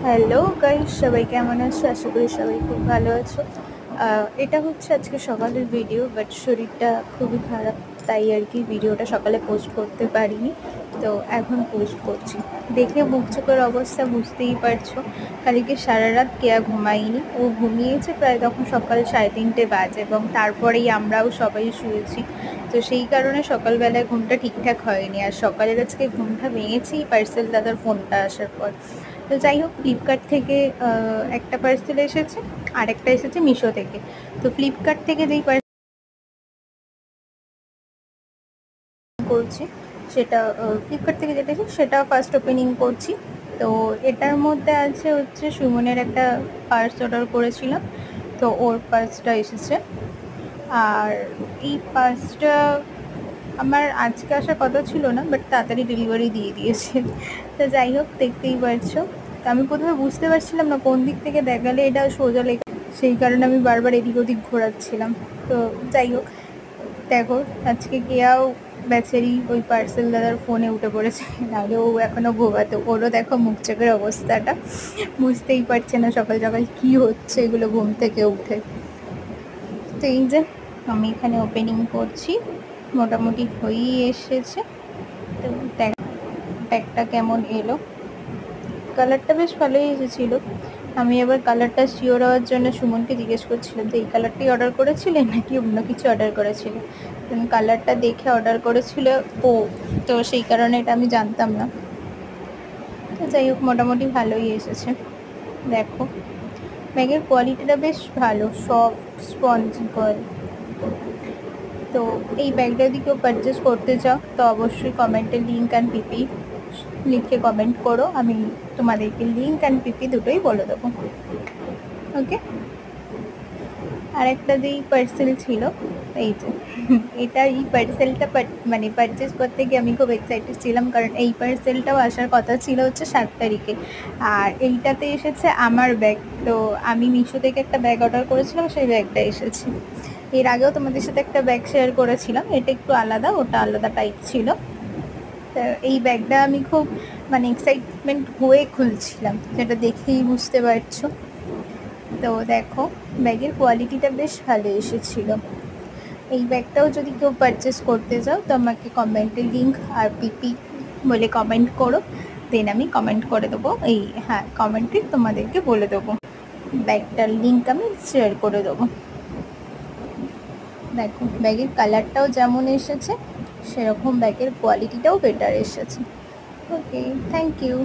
Hello guys, সবাই কেমন আছো? আশা করি সবাই খুব ভালো আছো। এটা হচ্ছে আজকে সকালের ভিডিও, বাট শরীরটা খুবই খারাপ, তাই আর কি ভিডিওটা সকালে পোস্ট করতে পারিনি। তো এখন পোস্ট করছি। দেখে মুখ চোখের অবস্থা বুঝতেই পারছো। কালকে সারা রাত কেয়া ঘুমাইনি, ও ঘুমিয়েছে প্রায় তখন সকাল 3:30 বাজে, এবং তারপরেই আমরাও সবাই শুয়েছি। তো সেই কারণে সকালবেলায় ঘুমটা ঠিকঠাক হয়নি, আর সকালের আজকে ঘুমটা ভেঙেছি পার্সেল দাদার ফোনটা আসার পর। তো যাই হোক, ফ্লিপকার্ট থেকে একটা পার্সেল এসেছে, আর একটা এসেছে মিশো থেকে। তো ফ্লিপকার্ট থেকে যেই পার্সেল করছি সেটা, ফ্লিপকার্ট থেকে যেটা এসেছে সেটা ফার্স্ট ওপেনিং করছি। তো এটার মধ্যে আছে হচ্ছে সুমনের একটা পার্স অর্ডার করেছিলাম, তো ওর পার্সটা এসেছে। আর এই পার্সটা আমার আজকে আসার কথা ছিল না, বাট তাড়াতাড়ি ডেলিভারি দিয়ে দিয়েছে। তো যাই হোক, দেখতেই পারছো। তো আমি প্রথমে বুঝতে পারছিলাম না কোন দিক থেকে দেখালে এটা সোজা লেখা, সেই কারণে আমি বারবার এদিক ওদিক ঘোরাচ্ছিলাম। তো যাই হোক, দেখো আজকে কেয়াও বেচারি ওই পার্সেল দাদার ফোনে উঠে পড়েছে, নাহলে ও এখনও ঘুমাতো। ওরও দেখো মুখ চোখের অবস্থাটা, বুঝতেই পারছে না সকাল সকাল কী হচ্ছে এগুলো ঘুম থেকে উঠে। তো এই যে আমি এখানে ওপেনিং করছি, মোটামুটি হয়েই এসেছে। তো ব্যাগটা কেমন এলো, কালারটা বেশ ভালোই এসেছিলো। আমি এবার কালারটা শিওর হওয়ার জন্য সুমনকে জিজ্ঞেস করছিলাম যে এই কালারটাই অর্ডার করেছিলেন নাকি অন্য কিছু অর্ডার করেছিলেন। কালারটা দেখে অর্ডার করেছিল ও, তো সেই কারণে এটা আমি জানতাম না। তো যাই হোক, মোটামুটি ভালোই এসেছে। দেখো ব্যাগের কোয়ালিটিটা বেশ ভালো, সফট স্পঞ্জি কোয়ালিটি। তো এই ব্যাগটা যদি কেউ পারচেস করতে চাও তো অবশ্যই কমেন্টে লিঙ্ক অ্যান্ড পিপি লিখে কমেন্ট করো, আমি তোমাদেরকে লিঙ্ক অ্যান্ড পিপি দুটোই বলে দেবো। ওকে, আর একটা যেই পার্সেল ছিল, এই যে এটা, এই পার্সেলটা মানে পারচেস করতে গিয়ে আমি খুব এক্সাইটেড ছিলাম, কারণ এই পার্সেলটাও আসার কথা ছিল হচ্ছে 7 তারিখে, আর এইটাতে এসেছে আমার ব্যাগ। তো আমি মিশো থেকে একটা ব্যাগ অর্ডার করেছিলাম, সেই ব্যাগটা এসেছে। এর আগেও তোমাদের সাথে একটা ব্যাগ শেয়ার করেছিলাম, এটা একটু আলাদা, ওটা আলাদা টাইপ ছিল। তো এই ব্যাগটা আমি খুব মানে এক্সাইটমেন্ট হয়ে খুলছিলাম, যেটা দেখেই বুঝতে পারছো। তো দেখো ব্যাগের কোয়ালিটিটা বেশ ভালো এসেছিলো। এই ব্যাগটাও যদি কেউ পারচেস করতে চাও তো আমাকে কমেন্টে লিঙ্ক আর পিপি বলে কমেন্ট করো, দেন আমি কমেন্ট করে দেবো, এই হ্যাঁ কমেন্টে তোমাদেরকে বলে দেবো, ব্যাগটার লিঙ্ক আমি শেয়ার করে দেবো। দেখো ব্যাগের কালারটাও যেমন এসেছে সেরকম ব্যাগের কোয়ালিটিটাও বেটার এসেছে। ওকে, থ্যাংক ইউ।